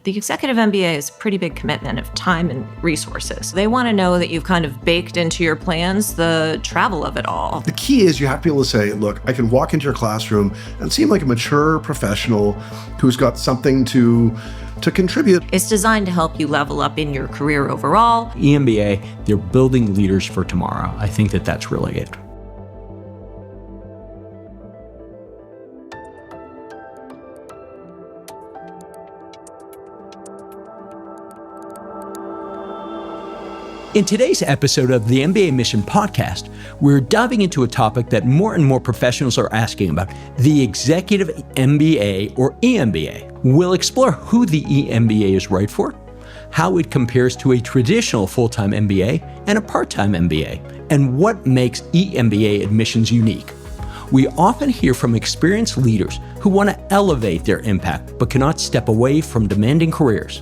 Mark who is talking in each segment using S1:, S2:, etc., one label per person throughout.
S1: The Executive MBA is a pretty big commitment of time and resources. They want to know that you've kind of baked into your plans the travel of it all.
S2: The key is you have to be able to say, look, I can walk into your classroom and seem like a mature professional who's got something to contribute.
S1: It's designed to help you level up in your career overall.
S3: EMBA, they're building leaders for tomorrow. I think that that's really it. In today's episode of the mbaMission podcast, we're diving into a topic that more and more professionals are asking about, the Executive MBA or EMBA. We'll explore who the EMBA is right for, how it compares to a traditional full-time MBA and a part-time MBA, and what makes EMBA admissions unique. We often hear from experienced leaders who want to elevate their impact but cannot step away from demanding careers.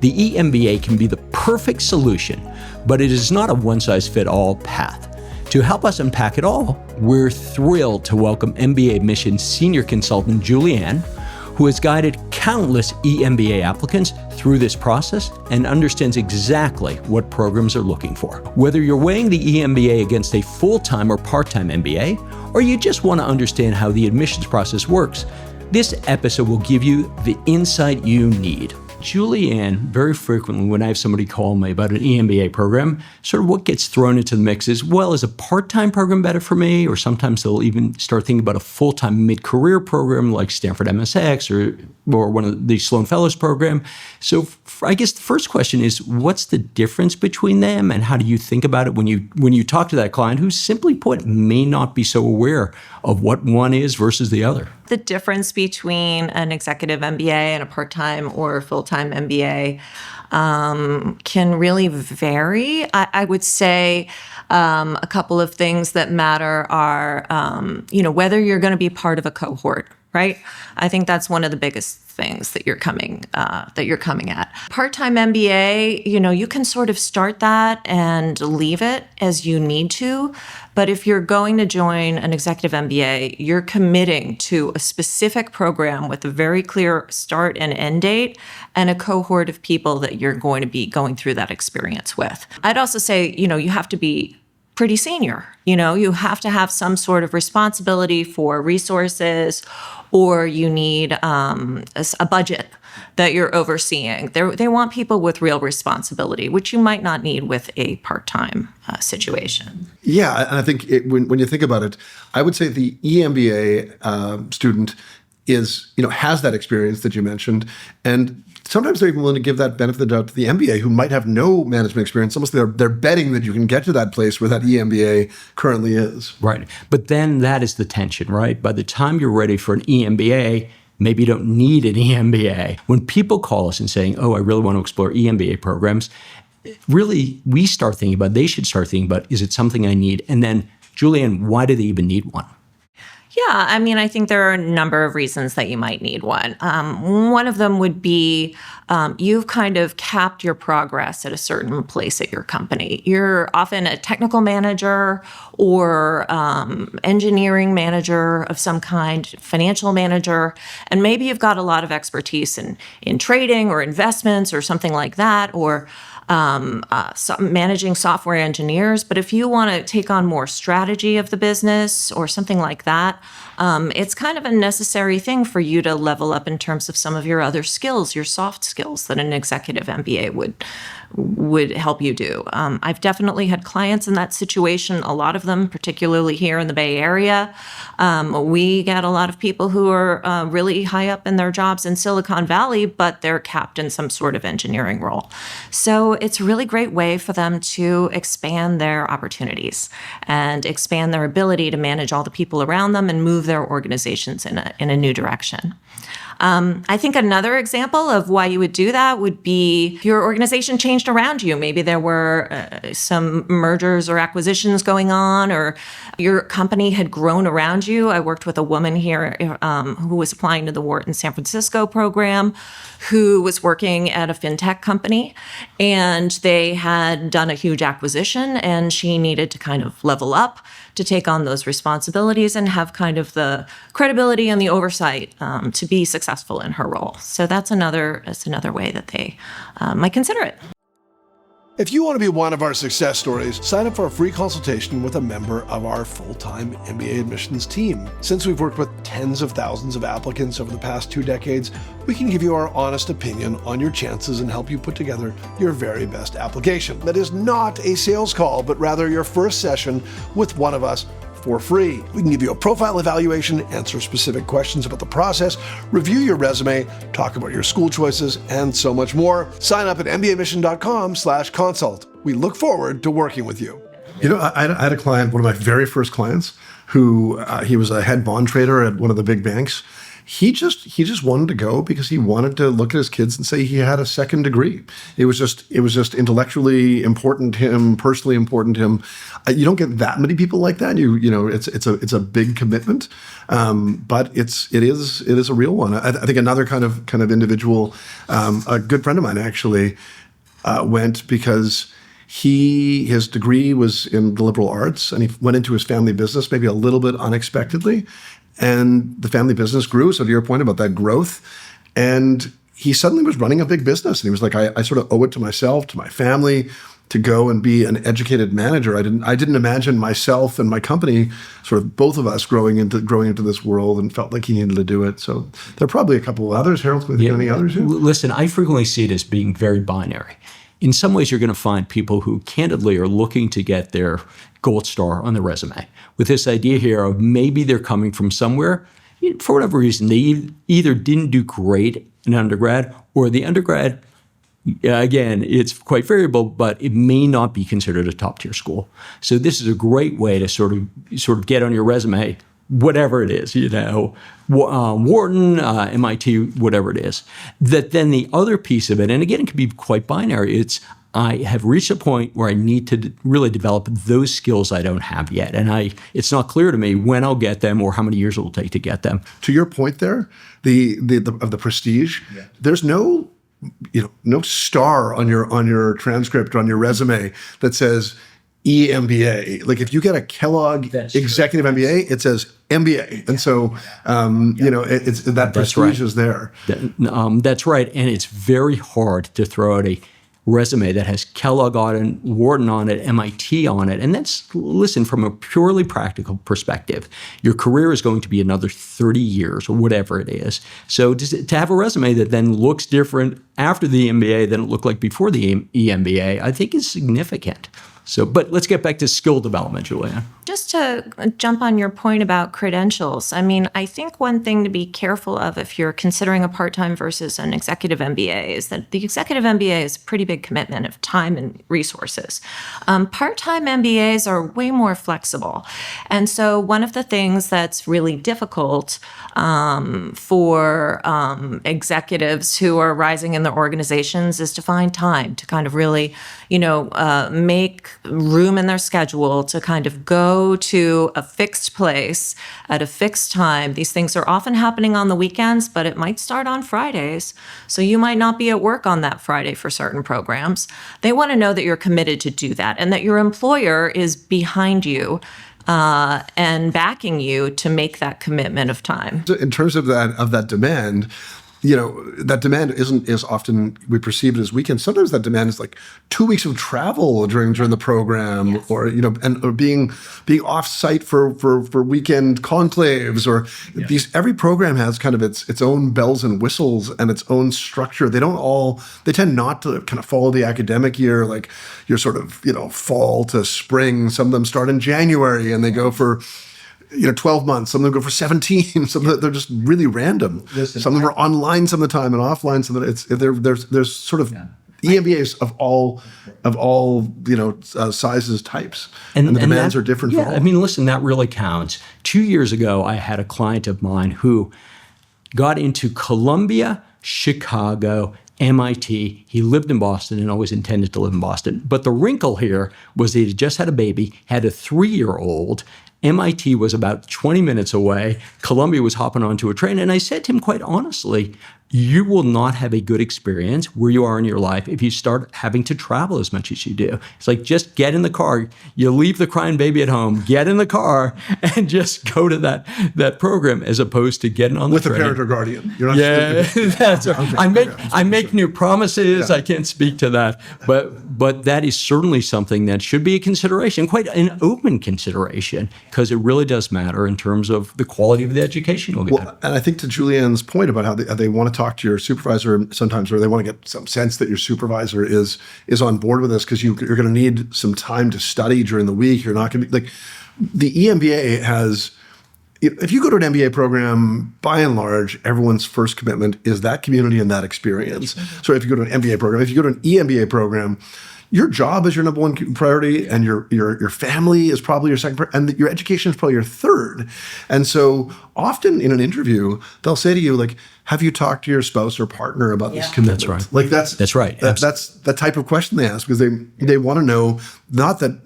S3: The EMBA can be the perfect solution, but it is not a one-size-fits-all path. To help us unpack it all, we're thrilled to welcome mbaMission Senior Consultant Julianne, who has guided countless EMBA applicants through this process and understands exactly what programs are looking for. Whether you're weighing the EMBA against a full-time or part-time MBA, or you just want to understand how the admissions process works, this episode will give you the insight you need. Julianne, very frequently when I have somebody call me about an EMBA program, sort of what gets thrown into the mix is, well, is a part-time program better for me? Or sometimes they'll even start thinking about a full-time mid-career program like Stanford MSx or one of the Sloan Fellows program. So I guess the first question is, what's the difference between them and how do you think about it when you talk to that client who, simply put, may not be so aware of what one is versus the other?
S1: The difference between an executive MBA and a part-time or full-time MBA can really vary. I would say a couple of things that matter are, whether you're going to be part of a cohort, right? I think that's one of the biggest things that you're coming at. Part-time MBA, you can sort of start that and leave it as you need to. But if you're going to join an executive MBA, you're committing to a specific program with a very clear start and end date and a cohort of people that you're going to be going through that experience with. I'd also say, you have to be pretty senior. You have to have some sort of responsibility for resources, or you need a budget that you're overseeing. They want people with real responsibility, which you might not need with a part-time situation.
S2: Yeah, and I think when you think about it, I would say the EMBA student has that experience that you mentioned, and sometimes they're even willing to give that benefit of the doubt to the MBA who might have no management experience. Almost they're betting that you can get to that place where that EMBA currently is.
S3: Right. But then that is the tension, right? By the time you're ready for an EMBA, maybe you don't need an EMBA. When people call us and saying, oh, I really want to explore EMBA programs, really they should start thinking about, is it something I need? And then, Julianne, why do they even need one?
S1: Yeah, I think there are a number of reasons that you might need one. One of them would be you've kind of capped your progress at a certain place at your company. You're often a technical manager or engineering manager of some kind, financial manager, and maybe you've got a lot of expertise in trading or investments or something like that, or managing software engineers. But if you want to take on more strategy of the business or something like that, it's kind of a necessary thing for you to level up in terms of some of your other skills, your soft skills that an executive MBA would help you do. I've definitely had clients in that situation, a lot of them, particularly here in the Bay Area. We get a lot of people who are really high up in their jobs in Silicon Valley, but they're capped in some sort of engineering role. So it's a really great way for them to expand their opportunities and expand their ability to manage all the people around them and move their organizations in a new direction. I think another example of why you would do that would be your organization changed around you. Maybe there were some mergers or acquisitions going on, or your company had grown around you. I worked with a woman here who was applying to the Wharton San Francisco program, who was working at a fintech company, and they had done a huge acquisition, and she needed to kind of level up to take on those responsibilities and have kind of the credibility and the oversight to be successful in her role. So that's another way that they might consider it.
S4: If you want to be one of our success stories, sign up for a free consultation with a member of our full-time MBA admissions team. Since we've worked with tens of thousands of applicants over the past 2 decades, we can give you our honest opinion on your chances and help you put together your very best application. That is not a sales call, but rather your first session with one of us for free. We can give you a profile evaluation, answer specific questions about the process, review your resume, talk about your school choices, and so much more. Sign up at mbaMission.com/consult. We look forward to working with you.
S2: You know, I had a client, one of my very first clients, who he was a head bond trader at one of the big banks. He just wanted to go because he wanted to look at his kids and say he had a second degree. It was just intellectually important to him, personally important to him. You don't get that many people like that. You know, it's a big commitment, but it is a real one. I think another kind of individual, a good friend of mine actually, went because his degree was in the liberal arts, and he went into his family business maybe a little bit unexpectedly. And the family business grew. So to your point about that growth, and he suddenly was running a big business. And he was like, I sort of owe it to myself, to my family, to go and be an educated manager. I didn't imagine myself and my company, sort of both of us growing into this world, and felt like he needed to do it. So there are probably a couple of others. Harold, any others here?
S3: Listen, I frequently see it as being very binary. In some ways, you're going to find people who candidly are looking to get their gold star on the resume with this idea here of maybe they're coming from somewhere, for whatever reason, they either didn't do great in undergrad, or the undergrad, again, it's quite variable, but it may not be considered a top-tier school. So this is a great way to sort of get on your resume, whatever it is, Wharton, MIT, whatever it is. That then the other piece of it, and again, it can be quite binary, it's I have reached a point where I need to really develop those skills I don't have yet. And it's not clear to me when I'll get them or how many years it will take to get them.
S2: To your point there, the prestige, there's no star on your transcript, on your resume that says EMBA. Like if you get a Kellogg Executive MBA, it says MBA. And so, it's that prestige is there.
S3: That's right. And it's very hard to throw out a resume that has Kellogg on it, Wharton on it, MIT on it. And that's, listen, from a purely practical perspective, your career is going to be another 30 years or whatever it is. So to have a resume that then looks different after the MBA than it looked like before the EMBA, I think is significant. So, but let's get back to skill development, Julianne.
S1: Just to jump on your point about credentials, I mean, I think one thing to be careful of if you're considering a part-time versus an executive MBA is that the executive MBA is a pretty big commitment of time and resources. Part-time MBAs are way more flexible. And so one of the things that's really difficult for executives who are rising in their organizations is to find time to kind of really, make room in their schedule to kind of go to a fixed place at a fixed time. These things are often happening on the weekends, but it might start on Fridays. So you might not be at work on that Friday for certain programs. They want to know that you're committed to do that and that your employer is behind you and backing you to make that commitment of time.
S2: In terms of that demand, that demand is often, we perceive it as weekends. Sometimes that demand is like 2 weeks of travel during the program, yes. or being off site for weekend conclaves, or these. Every program has kind of its own bells and whistles and its own structure. They tend not to kind of follow the academic year, like your sort of fall to spring. Some of them start in January and they go for 12 months. Some of them go for 17. Some of them, they're just really random. Some of them are online some of the time and offline some of it. There's sort of EMBAs of all sizes, types, and the demands are different for all.
S3: I mean, listen, that really counts. 2 years ago, I had a client of mine who got into Columbia, Chicago, MIT. He lived in Boston and always intended to live in Boston. But the wrinkle here was that he just had a baby, had a 3-year-old. MIT was about 20 minutes away. Columbia was hopping onto a train. And I said to him quite honestly, you will not have a good experience where you are in your life if you start having to travel as much as you do. It's like, just get in the car. You leave the crying baby at home, get in the car, and just go to that program, as opposed to getting on the train.
S2: With a parent or guardian. You're not
S3: That's right. I make new promises. I can't speak to that. But that is certainly something that should be a consideration, quite an open consideration, because it really does matter in terms of the quality of the education you'll get.
S2: Well, and I think to Julianne's point about how they want to talk to your supervisor sometimes, or they want to get some sense that your supervisor is on board with this, because you're going to need some time to study during the week. You're not going to be like, the EMBA has, if you go to an MBA program, by and large, everyone's first commitment is that community and that experience. So if you go to an MBA program, if you go to an EMBA program, your job is your number one priority, and your family is probably your second, and your education is probably your third. And so often in an interview, they'll say to you, like, have you talked to your spouse or partner about this commitment?
S3: That's right.
S2: Like
S3: that's right.
S2: That's the type of question they ask, because they want to know, not that,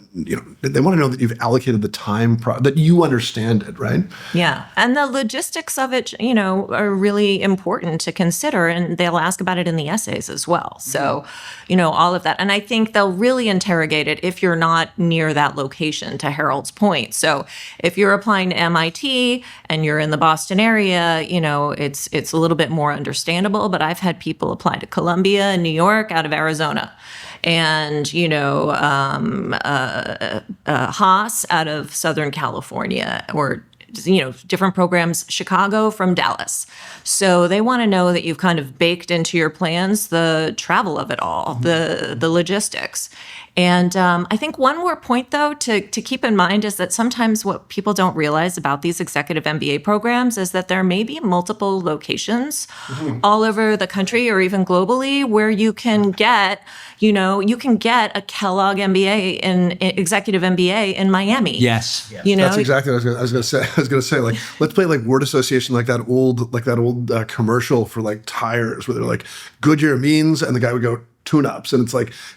S2: they want to know that you've allocated the time, that you understand it, right?
S1: Yeah. And the logistics of it, are really important to consider. And they'll ask about it in the essays as well. So, all of that. And I think they'll really interrogate it if you're not near that location, to Harold's point. So if you're applying to MIT and you're in the Boston area, it's a little bit more understandable. But I've had people apply to Columbia and New York out of Arizona. And, Haas out of Southern California, or, different programs, Chicago from Dallas. So they want to know that you've kind of baked into your plans the travel of it all, the logistics. And I think one more point, though, to keep in mind is that sometimes what people don't realize about these executive MBA programs is that there may be multiple locations all over the country, or even globally, where you can get, a Kellogg MBA in executive MBA in Miami.
S3: Yes.
S2: That's exactly what I was going to say. Like, let's play like word association, like that old commercial for like tires, where they're like, Goodyear means, and the guy would go, tune-ups, and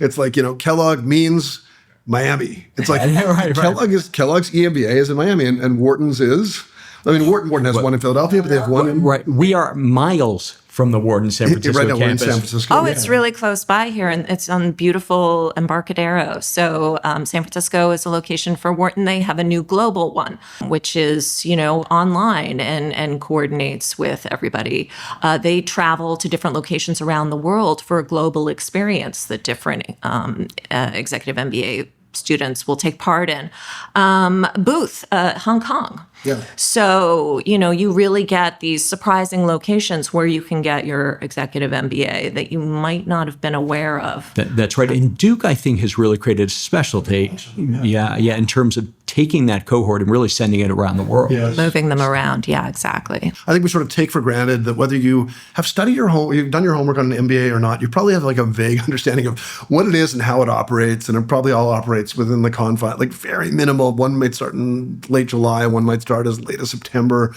S2: it's like Kellogg means Miami. It's like
S3: right.
S2: Kellogg's EMBA is in Miami, and Wharton's is. I mean, Wharton has one in Philadelphia, but they have one in.
S3: Right. We are miles from the Wharton San Francisco
S2: right now
S3: campus.
S2: We're in San Francisco.
S1: Oh, it's really close by here, and it's on beautiful Embarcadero. So San Francisco is a location for Wharton. They have a new global one, which is, online and coordinates with everybody. They travel to different locations around the world for a global experience that different executive MBA students will take part in. Booth, Hong Kong.
S2: Yeah.
S1: So, you really get these surprising locations where you can get your executive MBA that you might not have been aware of.
S3: That's right. And Duke, I think, has really created a specialty. Yeah, in terms of taking that cohort and really sending it around the world.
S2: Yes.
S1: Moving them around. Yeah, exactly.
S2: I think we sort of take for granted that whether you have studied you've done your homework on an MBA or not, you probably have like a vague understanding of what it is and how it operates. And it probably all operates within the confine, like very minimal. One might start in late July, one might start as late as September,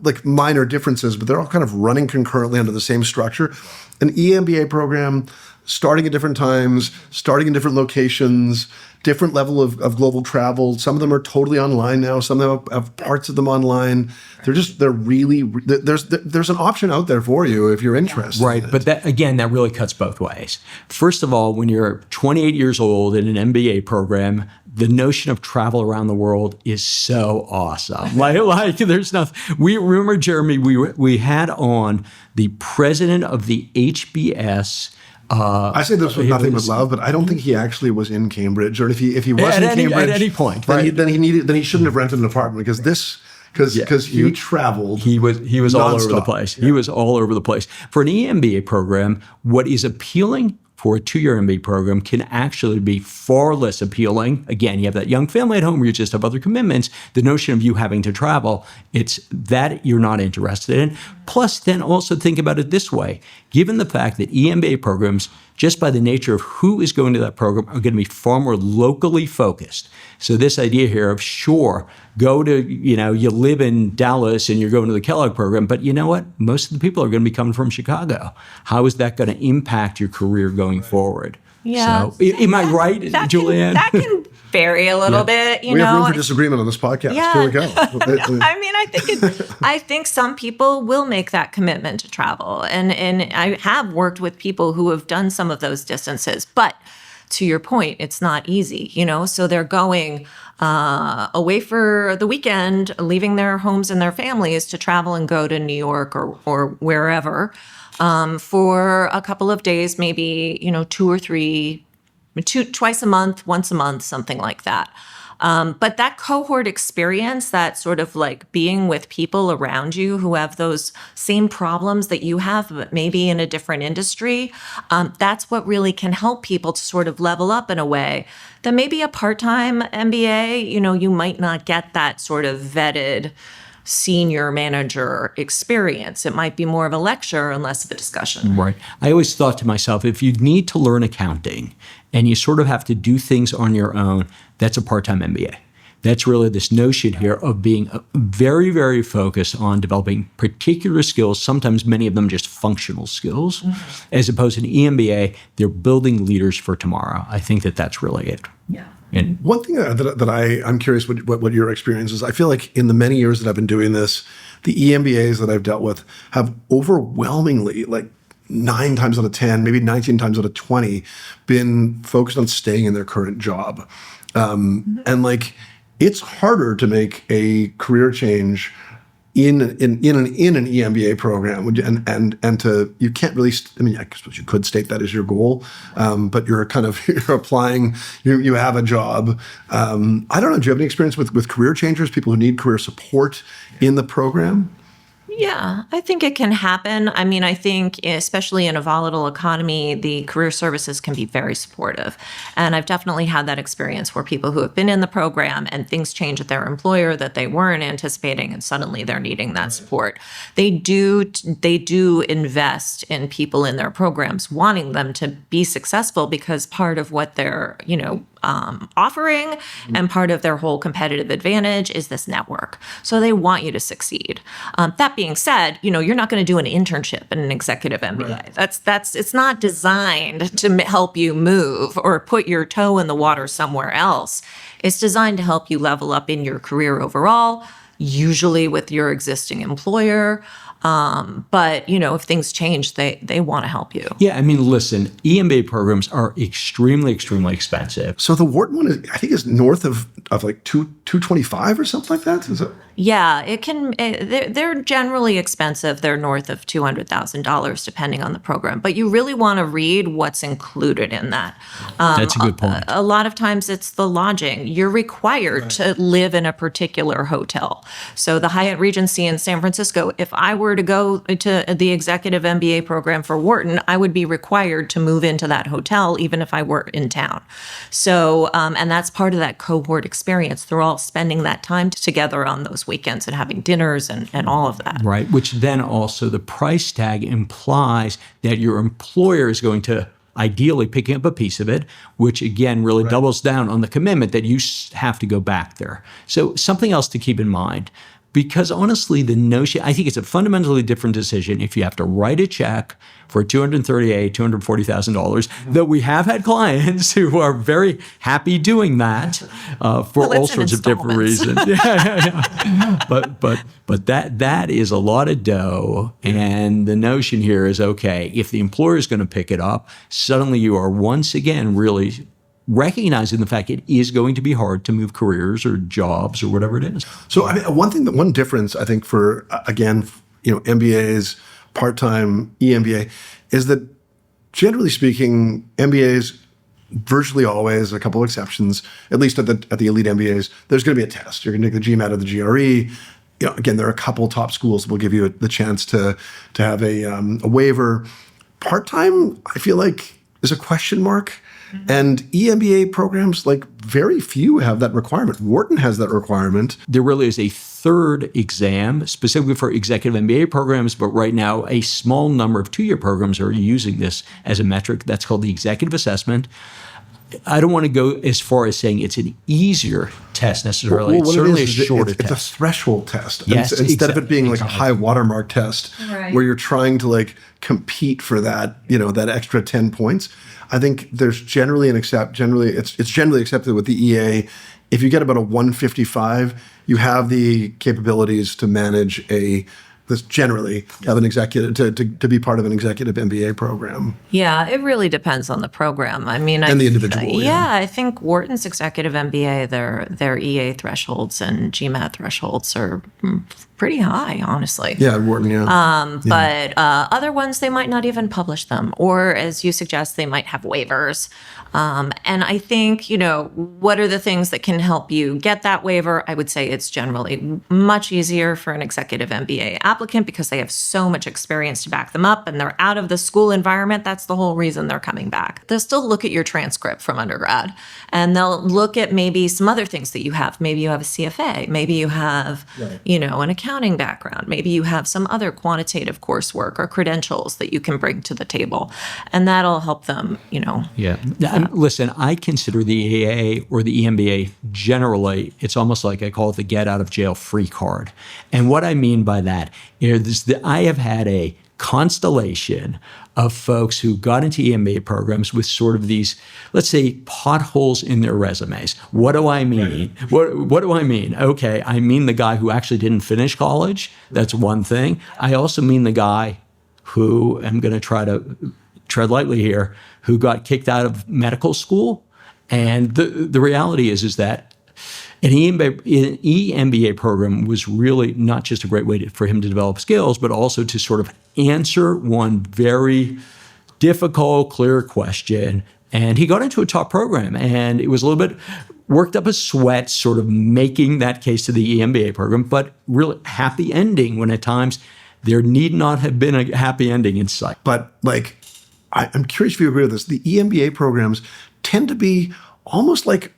S2: like minor differences, but they're all kind of running concurrently under the same structure. An EMBA program, starting at different times, starting in different locations, different level of global travel. Some of them are totally online now. Some of them have parts of them online. There's an option out there for you if you're interested.
S3: Right, but that really cuts both ways. First of all, when you're 28 years old in an MBA program, the notion of travel around the world is so awesome. Like there's nothing. We remember, Jeremy, we had on the president of the HBS.
S2: I say this with nothing but love, but I don't think he actually was in Cambridge, or if he was in Cambridge
S3: at any point,
S2: then he shouldn't have rented an apartment, because he traveled.
S3: He was all over the place.
S2: Yeah.
S3: He was all over the place. For an EMBA program, what is appealing for a 2-year MBA program can actually be far less appealing. Again, you have that young family at home where you just have other commitments. The notion of you having to travel, it's that you're not interested in. Plus, then also think about it this way. Given the fact that EMBA programs, just by the nature of who is going to that program, are going to be far more locally focused. So this idea here of, sure, go to, you live in Dallas and you're going to the Kellogg program, but you know what? Most of the people are going to be coming from Chicago. How is that going to impact your career going forward?
S1: Yeah.
S3: So, am I right, Julianne?
S1: That can vary a little bit.
S2: We have room for disagreement on this podcast.
S1: Yeah.
S2: Here we go.
S1: I mean, I think some people will make that commitment to travel, and I have worked with people who have done some of those distances. But to your point, it's not easy, So they're going away for the weekend, leaving their homes and their families to travel and go to New York or wherever for a couple of days, maybe twice a month, once a month, something like that. But that cohort experience, that sort of like being with people around you who have those same problems that you have, but maybe in a different industry, that's what really can help people to sort of level up in a way that maybe a part-time MBA, you might not get that sort of vetted senior manager experience. It might be more of a lecture and less of a discussion.
S3: Right. I always thought to myself, if you need to learn accounting and you sort of have to do things on your own, that's a part-time MBA. That's really this notion here of being very, very focused on developing particular skills, sometimes many of them just functional skills, as opposed to an EMBA, they're building leaders for tomorrow. I think that's really it.
S1: Yeah.
S3: And
S2: one thing that I'm curious what your experience is. I feel like in the many years that I've been doing this, the EMBAs that I've dealt with have overwhelmingly, like 9 times out of 10, maybe 19 times out of 20, been focused on staying in their current job. And like, it's harder to make a career change in an EMBA program, and to, you can't really, I suppose you could state that as your goal, but you're applying, you have a job. I don't know, do you have any experience with career changers, people who need career support in the program?
S1: Yeah, I think it can happen. I mean, I think especially in a volatile economy, the career services can be very supportive. And I've definitely had that experience where people who have been in the program and things change at their employer that they weren't anticipating, and suddenly they're needing that support. They do invest in people in their programs, wanting them to be successful, because part of what they're, offering and part of their whole competitive advantage is this network. So they want you to succeed. That being said, you're not going to do an internship in an executive MBA. Right. It's not designed to help you move or put your toe in the water somewhere else. It's designed to help you level up in your career overall, usually with your existing employer. But, if things change, they want to help you.
S3: Yeah, I mean, listen, EMBA programs are extremely, extremely expensive.
S2: So the Wharton one, is north of like $225 or something like that? Is it?
S1: Yeah, it can. They're generally expensive. They're north of $200,000 depending on the program. But you really want to read what's included in that.
S3: That's a good point.
S1: A lot of times it's the lodging. You're required to live in a particular hotel. So the Hyatt Regency in San Francisco, if I were to go to the Executive MBA program for Wharton, I would be required to move into that hotel even if I were in town. So, and that's part of that cohort experience. They're all spending that time together on those weekends and having dinners and all of that.
S3: Right, which then also the price tag implies that your employer is going to ideally picking up a piece of it, which again really doubles down on the commitment that you have to go back there. So something else to keep in mind, because honestly, the notion, I think it's a fundamentally different decision if you have to write a check for $238,000, $240,000, though we have had clients who are very happy doing that for all sorts of different reasons. But that is a lot of dough. And the notion here is, okay, if the employer is going to pick it up, suddenly you are once again really recognizing the fact it is going to be hard to move careers or jobs or whatever it is.
S2: So I mean, one difference I think for, again, MBAs, part-time EMBA, is that generally speaking, MBAs virtually always, a couple of exceptions, at least at the elite MBAs, there's going to be a test. You're going to take the GMAT or the GRE. Again, there are a couple top schools that will give you the chance to have a waiver. Part-time, I feel like, is a question mark. And EMBA programs, like very few have that requirement. Wharton has that requirement.
S3: There really is a third exam specifically for executive MBA programs, but right now a small number of 2-year programs are using this as a metric. That's called the executive assessment. I don't want to go as far as saying it's an easier test test necessarily.
S2: Well,
S3: it's
S2: what
S3: certainly
S2: it is
S3: a shorter
S2: it's a
S3: test.
S2: threshold test.
S3: Yes,
S2: Instead of it being like
S3: exactly.
S2: a high watermark test where you're trying to like compete for that, that extra 10 points. I think there's it's generally accepted with the EA. If you get about a 155, you have the capabilities to manage generally have an executive to be part of an executive MBA program.
S1: Yeah, it really depends on the program. I mean,
S2: And the individual,
S1: Yeah, I think Wharton's executive MBA, their EA thresholds and GMAT thresholds are pretty high, honestly.
S2: Yeah, Wharton, yeah.
S1: But other ones, they might not even publish them. Or as you suggest, they might have waivers. And I think, what are the things that can help you get that waiver? I would say it's generally much easier for an executive MBA applicant because they have so much experience to back them up and they're out of the school environment. That's the whole reason they're coming back. They'll still look at your transcript from undergrad and they'll look at maybe some other things that you have. Maybe you have a CFA. Maybe you have, an accounting background. Maybe you have some other quantitative coursework or credentials that you can bring to the table. And that'll help them,
S3: Yeah. Listen, I consider the EA or the EMBA generally, it's almost like I call it the get out of jail free card. And what I mean by that is that I have had a constellation of folks who got into EMBA programs with sort of these, let's say, potholes in their resumes. What do I mean? What do I mean? Okay, I mean the guy who actually didn't finish college. That's one thing. I also mean the guy who, I'm going to try to tread lightly here, who got kicked out of medical school. And the reality is that an EMBA program was really not just a great way for him to develop skills, but also to sort of answer one very difficult, clear question. And he got into a top program, and it was a little bit worked up a sweat sort of making that case to the EMBA program, but really happy ending when at times there need not have been a happy ending in sight.
S2: But I'm curious if you agree with this. The EMBA programs tend to be almost like,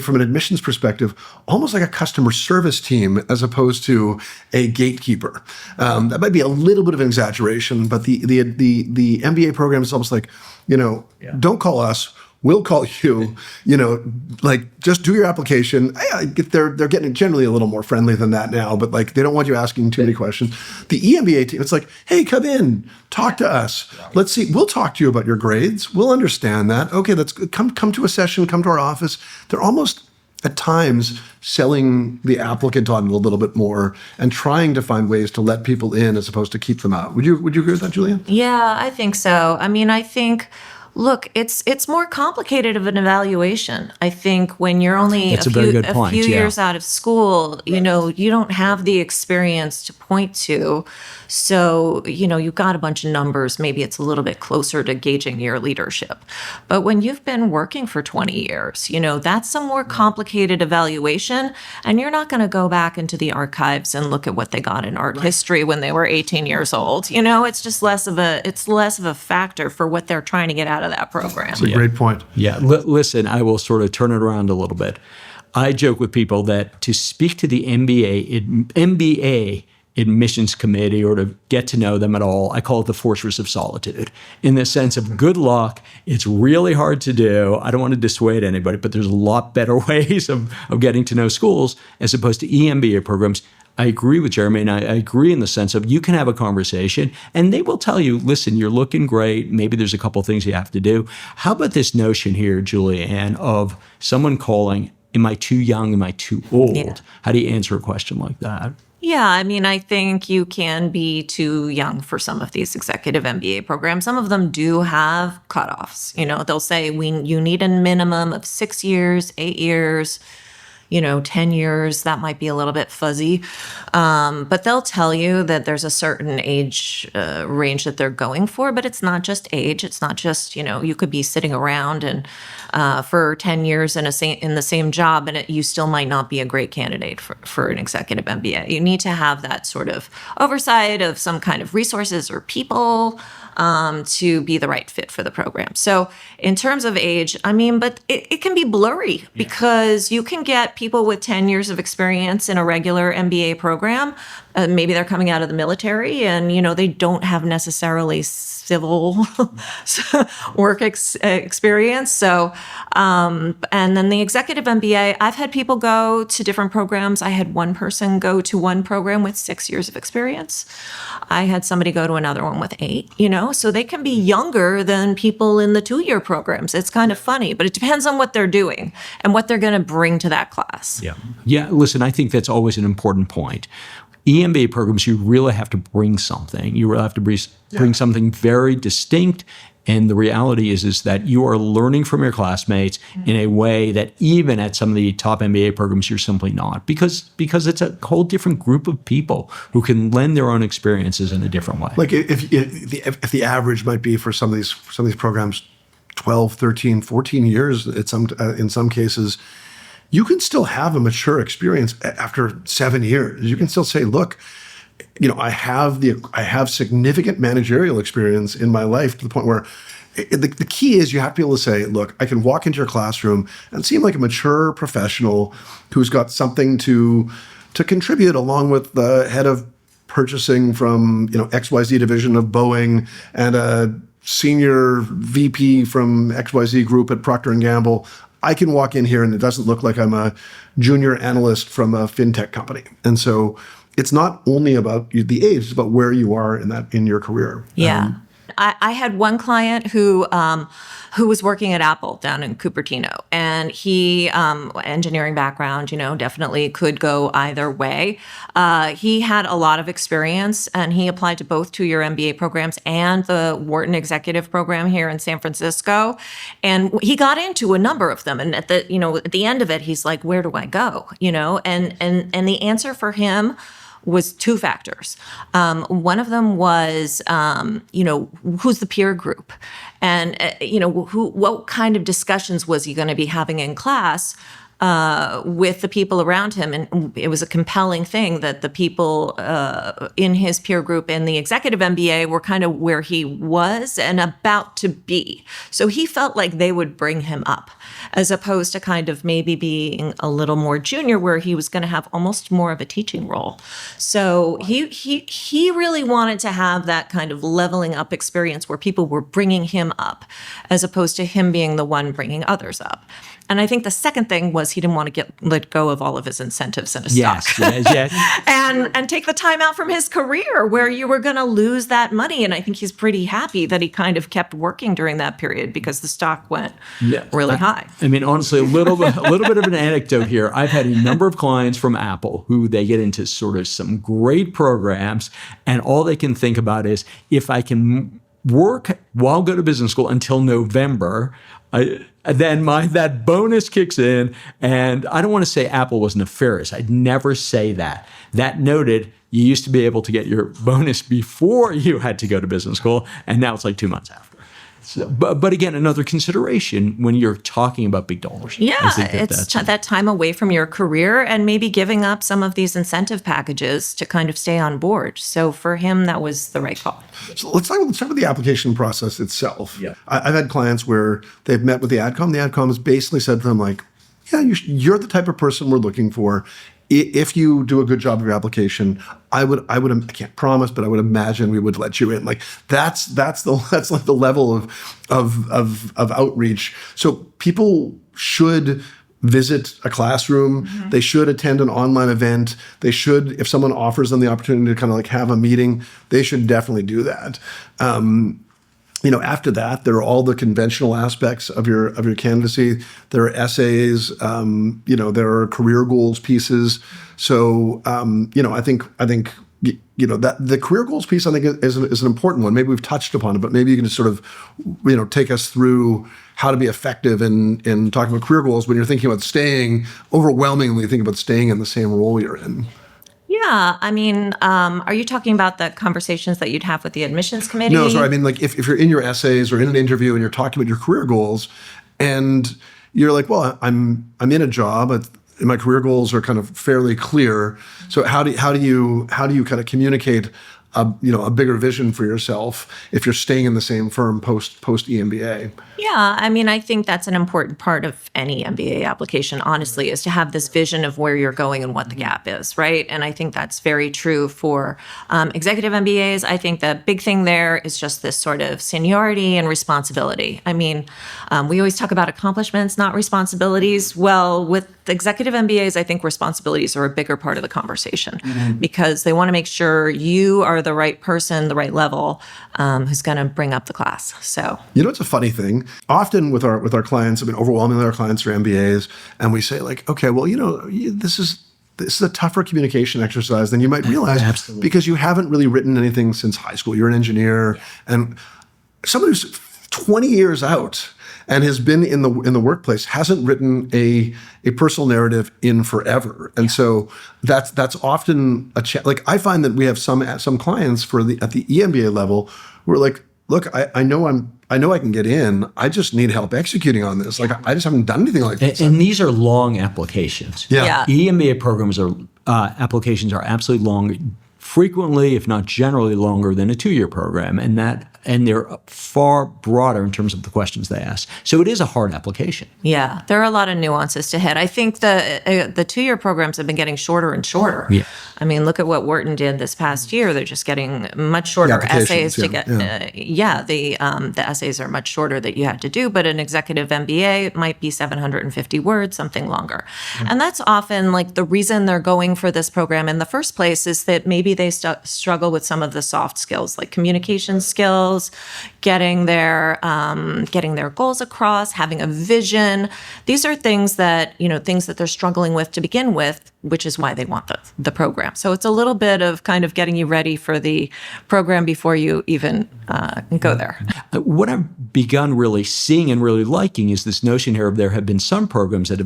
S2: from an admissions perspective, almost like a customer service team as opposed to a gatekeeper. That might be a little bit of an exaggeration, but the MBA program is almost like, don't call us. We'll call you, just do your application. They're getting generally a little more friendly than that now, but they don't want you asking too many questions. The EMBA team, it's like, hey, come in, talk to us. Let's see, we'll talk to you about your grades. We'll understand that. Okay, let's come to a session, come to our office. They're almost at times selling the applicant on a little bit more and trying to find ways to let people in as opposed to keep them out. Would you agree with that, Julian?
S1: Yeah, I think so. I mean, I think, look, it's more complicated of an evaluation. I think when you're only a few years out of school, you don't have the experience to point to. So, you've got a bunch of numbers. Maybe it's a little bit closer to gauging your leadership. But when you've been working for 20 years, that's a more complicated evaluation. And you're not going to go back into the archives and look at what they got in art history when they were 18 years old. It's just less of a factor for what they're trying to get out of that program.
S2: That's a great point.
S3: Yeah. Listen, I will sort of turn it around a little bit. I joke with people that to speak to the MBA admissions committee or to get to know them at all, I call it the fortress of solitude. In the sense of good luck, it's really hard to do. I don't want to dissuade anybody, but there's a lot better ways of getting to know schools as opposed to EMBA programs. I agree with Jeremy, and I agree in the sense of you can have a conversation, and they will tell you, listen, you're looking great. Maybe there's a couple of things you have to do. How about this notion here, Julianne, of someone calling, am I too young? Am I too old? Yeah. How do you answer a question like that?
S1: Yeah, I mean, I think you can be too young for some of these executive MBA programs. Some of them do have cutoffs. They'll say you need a minimum of 6 years, 8 years, 10 years. That might be a little bit fuzzy. But they'll tell you that there's a certain age range that they're going for, but it's not just age. It's not just, you could be sitting around and for 10 years in the same job, and you still might not be a great candidate for an executive MBA. You need to have that sort of oversight of some kind of resources or people to be the right fit for the program. So in terms of age, I mean, but it can be blurry because you can get people with 10 years of experience in a regular MBA program. Maybe they're coming out of the military and, they don't have necessarily civil work experience. So, and then the Executive MBA, I've had people go to different programs. I had one person go to one program with 6 years of experience. I had somebody go to another one with 8, so they can be younger than people in the 2-year programs. It's kind of funny, but it depends on what they're doing and what they're going to bring to that class.
S3: Yeah. Listen, I think that's always an important point. EMBA programs, you really have to bring something. You really have to bring something very distinct. And the reality is that you are learning from your classmates in a way that even at some of the top MBA programs, you're simply not, because it's a whole different group of people who can lend their own experiences in a different way.
S2: Like if the average might be for some of these programs 12, 13, 14 years in some cases, you can still have a mature experience after 7 years. You can still say, look, I have significant managerial experience in my life to the point where the key is you have to be able to say, look, I can walk into your classroom and seem like a mature professional who's got something to contribute, along with the head of purchasing from XYZ division of Boeing and a senior VP from XYZ group at Procter & Gamble. I can walk in here and it doesn't look like I'm a junior analyst from a fintech company. And so it's not only about the age, it's about where you are in your career.
S1: Yeah. I had one client who was working at Apple down in Cupertino, and he, engineering background, definitely could go either way. He had a lot of experience, and he applied to both 2-year MBA programs and the Wharton Executive Program here in San Francisco, and he got into a number of them. And at the end of it, he's like, "Where do I go?" And the answer for him was 2 factors. One of them was, who's the peer group? And, what kind of discussions was he going to be having in class with the people around him? And it was a compelling thing that the people in his peer group in the Executive MBA were kind of where he was and about to be. So he felt like they would bring him up, as opposed to kind of maybe being a little more junior, where he was going to have almost more of a teaching role. So he really wanted to have that kind of leveling up experience where people were bringing him up, as opposed to him being the one bringing others up. And I think the second thing was he didn't want to let go of all of his incentives in his stock.
S3: Yes.
S1: and take the time out from his career where you were going to lose that money. And I think he's pretty happy that he kind of kept working during that period because the stock went really high.
S3: I mean, honestly, a little bit of an anecdote here. I've had a number of clients from Apple who they get into sort of some great programs, and all they can think about is, if I can work while go to business school until November, then that bonus kicks in. And I don't want to say Apple was nefarious. I'd never say that. That noted, you used to be able to get your bonus before you had to go to business school, and now it's like 2 months after. So, but again, another consideration when you're talking about big dollars.
S1: Yeah, it's that time away from your career and maybe giving up some of these incentive packages to kind of stay on board. So for him, that was the right call.
S2: So let's start with the application process itself.
S3: Yeah.
S2: I've had clients where they've met with the AdCom. The AdCom has basically said to them, like, yeah, you're the type of person we're looking for. If you do a good job of your application, I can't promise, but I would imagine we would let you in. Like that's like the level of outreach. So people should visit a classroom. Mm-hmm. They should attend an online event. They should, if someone offers them the opportunity to kind of like have a meeting, they should definitely do that. After that, there are all the conventional aspects of your candidacy. There are essays. There are career goals pieces. So, I think that the career goals piece, I think, is an important one. Maybe we've touched upon it, but maybe you can just sort of, take us through how to be effective in talking about career goals when you're thinking about staying. Overwhelmingly, think about staying in the same role you're in.
S1: Yeah, I mean, are you talking about the conversations that you'd have with the admissions committee?
S2: No, sorry. I mean, like if you're in your essays or in an interview and you're talking about your career goals, and you're like, well, I'm in a job, and my career goals are kind of fairly clear. So how do you kind of communicate? a bigger vision for yourself if you're staying in the same firm post EMBA.
S1: Yeah, I mean, I think that's an important part of any MBA application, honestly, is to have this vision of where you're going and what the gap is, right? And I think that's very true for executive MBAs. I think the big thing there is just this sort of seniority and responsibility. I mean, we always talk about accomplishments, not responsibilities. Well, with executive MBAs, I think responsibilities are a bigger part of the conversation because they want to make sure you are the right person, the right level, who's going to bring up the class. So,
S2: it's a funny thing. Often with our clients, I mean, overwhelmingly our clients are MBAs, and we say like, okay, well, this is a tougher communication exercise than you might realize.
S3: Absolutely.
S2: Because you haven't really written anything since high school. You're an engineer, and someone who's 20 years out and has been in the workplace hasn't written a personal narrative in forever. And so that's often like I find that we have some clients at the EMBA level who are like, look, I know I can get in. I just need help executing on this. Like I just haven't done anything like this.
S3: And these are long applications.
S1: Yeah.
S3: EMBA programs applications are absolutely long, frequently, if not generally, longer than a 2-year program, and they're far broader in terms of the questions they ask. So it is a hard application.
S1: Yeah, there are a lot of nuances to hit. I think the 2-year programs have been getting shorter and shorter.
S3: Yeah.
S1: I mean, look at what Wharton did this past year. They're just getting much shorter essays to get. The essays are much shorter that you had to do, but an executive MBA it might be 750 words, something longer. And that's often like the reason they're going for this program in the first place is that maybe they struggle with some of the soft skills like communication skills, getting their goals across, having a vision. These are things that they're struggling with to begin with, which is why they want the program. So it's a little bit of kind of getting you ready for the program before you even go there.
S3: What I've begun really seeing and really liking is this notion here of there have been some programs that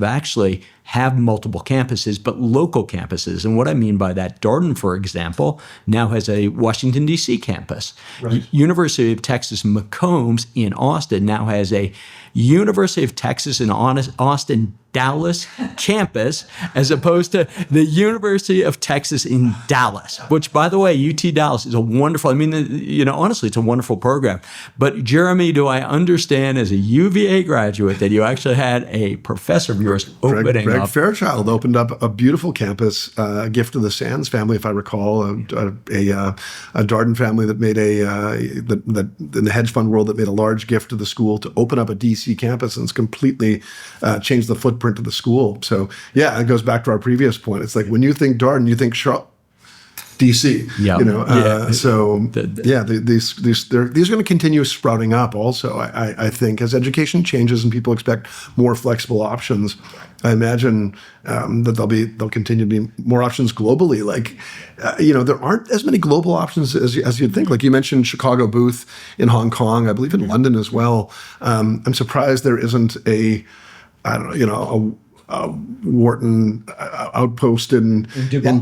S3: have multiple campuses, but local campuses. And what I mean by that, Darden, for example, now has a Washington, D.C. campus. Right. University of Texas McCombs in Austin now has a University of Texas in Austin, Dallas campus, as opposed to the University of Texas in Dallas, which, by the way, UT Dallas is a wonderful, honestly, it's a wonderful program. But Jeremy, do I understand as a UVA graduate that you actually had a professor of yours opening
S2: Greg
S3: up?
S2: Fairchild opened up a beautiful campus, a gift of the Sands family, if I recall, a Darden family that made in the hedge fund world that made a large gift to the school to open up a DC campus, and it's completely changed the footprint of the school. So yeah, it goes back to our previous point. It's like when you think Darden, you think Charlotte, DC. Yeah. So these are going to continue sprouting up. Also, I think as education changes and people expect more flexible options, I imagine that there'll continue to be more options globally. Like, there aren't as many global options as you'd think. Like you mentioned, Chicago booth in Hong Kong, I believe in London as well. I'm surprised there isn't a Wharton outpost in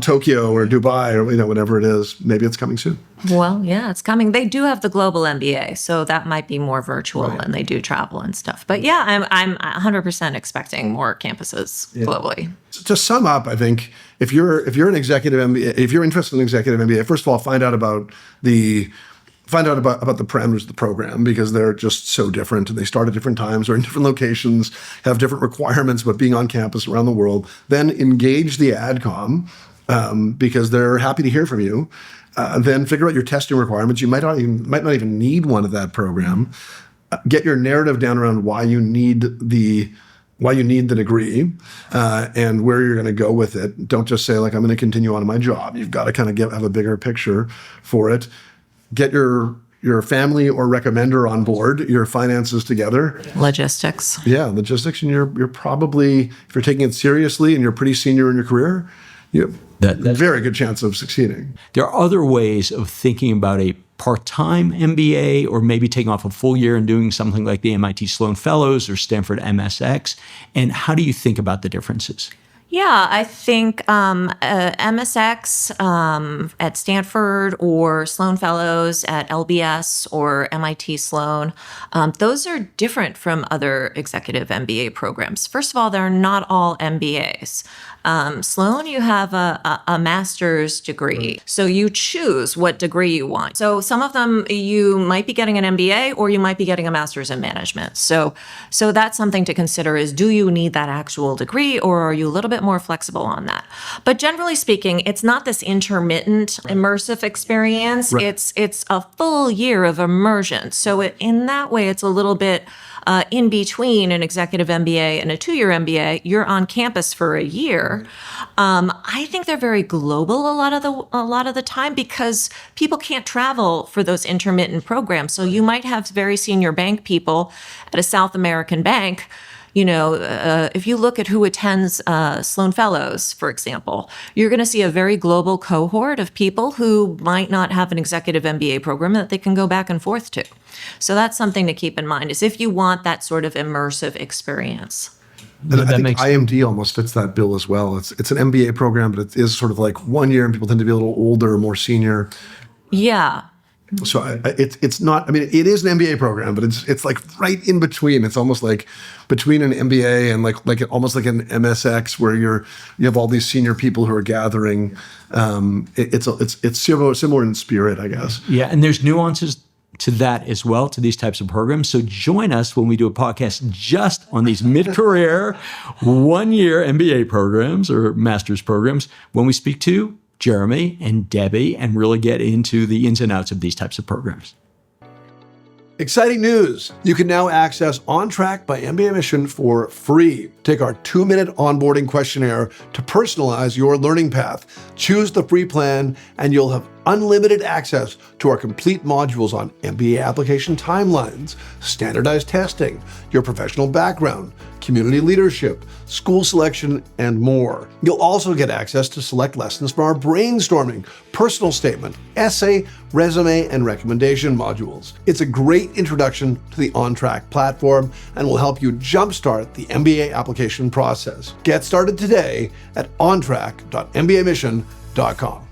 S2: Tokyo or Dubai or whatever it is. Maybe it's coming soon.
S1: Well, yeah, it's coming. They do have the global MBA, so that might be more virtual, and they do travel and stuff. But yeah, I'm 100% expecting more campuses globally.
S2: To sum up, I think if you're an executive MBA, if you're interested in executive MBA, first of all, find out about the parameters of the program, because they're just so different and they start at different times or in different locations, have different requirements about being on campus around the world. Then engage the AdCom because they're happy to hear from you. Then figure out your testing requirements. You might not even need one of that program. Get your narrative down around why you need the degree and where you're going to go with it. Don't just say, like, I'm going to continue on in my job. You've got to kind of have a bigger picture for it. Get your family or recommender on board, your finances together.
S1: Logistics.
S2: Yeah, logistics. And you're probably, if you're taking it seriously and you're pretty senior in your career, you have a very good chance of succeeding.
S3: There are other ways of thinking about a part-time MBA, or maybe taking off a full year and doing something like the MIT Sloan Fellows or Stanford MSx. And how do you think about the differences?
S1: Yeah, I think MSx at Stanford or Sloan Fellows at LBS or MIT Sloan, those are different from other executive MBA programs. First of all, they're not all MBAs. Sloan, you have a master's degree. So you choose what degree you want. So some of them, you might be getting an MBA or you might be getting a master's in management. So that's something to consider is, do you need that actual degree or are you a little bit more flexible on that? But generally speaking, it's not this intermittent immersive experience. Right. It's a full year of immersion. So in that way, it's a little bit in between an executive MBA and a 2-year MBA. You're on campus for a year. I think they're very global a lot of the time because people can't travel for those intermittent programs. So you might have very senior bank people at a South American bank. If you look at who attends Sloan Fellows, for example, you're going to see a very global cohort of people who might not have an executive MBA program that they can go back and forth to. So that's something to keep in mind, is if you want that sort of immersive experience.
S2: And I think IMD almost fits that bill as well. It's an MBA program, but it is sort of like 1 year, and people tend to be a little older, more senior.
S1: Yeah.
S2: So it's not. I mean, it is an MBA program, but it's like right in between. It's almost like between an MBA and like almost like an MSx, where you have all these senior people who are gathering. It's similar in spirit, I guess.
S3: Yeah, and there's nuances to that as well, to these types of programs. So join us when we do a podcast just on these mid-career 1-year MBA programs or master's programs, when we speak to Jeremy and Debbie and really get into the ins and outs of these types of programs.
S4: Exciting news! You can now access On Track by mbaMission for free. Take our 2-minute onboarding questionnaire to personalize your learning path. Choose the free plan and you'll have unlimited access to our complete modules on MBA application timelines, standardized testing, your professional background, community leadership, school selection, and more. You'll also get access to select lessons from our brainstorming, personal statement, essay, resume, and recommendation modules. It's a great introduction to the On Track platform and will help you jumpstart the MBA application process. Get started today at ontrack.mbamission.com.